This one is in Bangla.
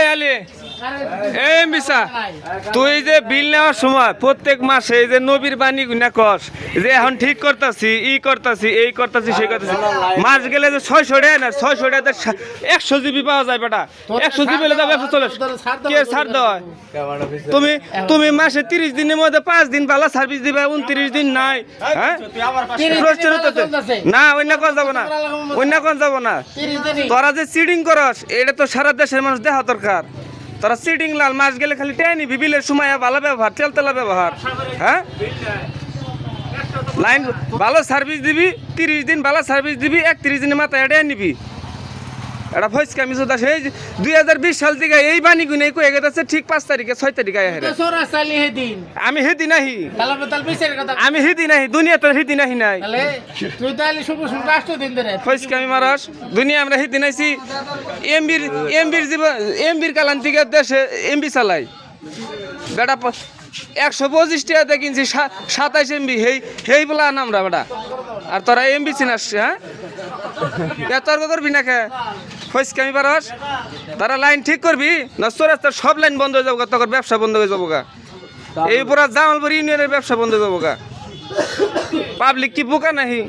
এই আলি এই মিসা তুই যে বিল নেওয়ার সময় প্রত্যেক মাসে এই যে নবীর বাণী গুনা কস যে এখন ঠিক করতাছি এই করতাছি সেই করতাছি মাস গেলে যে 600 টাকা না 600 টাকাতে 100 জিবি পাওয়া যায় বেটা 100 জিবি হলে যাবে 140 কে ছাড় দেয় তুমি মাসে 30 দিনের মধ্যে 5 দিন বালা সার্ভিস দিবা 29 দিন নাই হ্যাঁ প্রশ্ন হতে না অন্য কোন যাব না তোরা যে চিটিং করস এটা তো সারা দেশের মানুষ দেখা দরকার তোরা চিটিং লাল মাস গেলে খালি টেনি বিবিলের সময় ভালো ব্যবহার তেলতেলা ব্যবহার হ্যাঁ লাইন ভালো সার্ভিস দিবি 30 দিন ভালো সার্ভিস দিবি 31 দিনের মাথায় এটা নিবি এটা ফসকা আমি সুদা সেই 2020 সাল থেকে এই বাণী গুনে কই গেছে ঠিক 5 তারিখে 6 তারিখে আয় রে আমি হেদি নাহি আমি হেদি নাহি দুনিয়াতে হেদি নাহি নাই তাহলে তুই তাহলে শুভ শুভ রাষ্ট্র দিন ধরে ফসকা আমি মারাস দুনিয়া আমরা হেদি নাইছি এমবির কালান থেকে দেশে এমবি চালাই বেটা 125 টাকা কিনছি 27 এমবি হেই বলা আমরা বেটা আর তোরা এমবি চিনাস হ্যাঁ তর্ক করবি না কে ফসকা আমি পারস তারা লাইন ঠিক করবি না রাস্তার সব লাইন বন্ধ হয়ে যাবো তোর ব্যবসা বন্ধ হয়ে যাবো গা এই পুরা জামালপুর ইউনিয়নের ব্যবসা বন্ধ হয়ে যাবো গা পাবলিক কি বোকা নাহি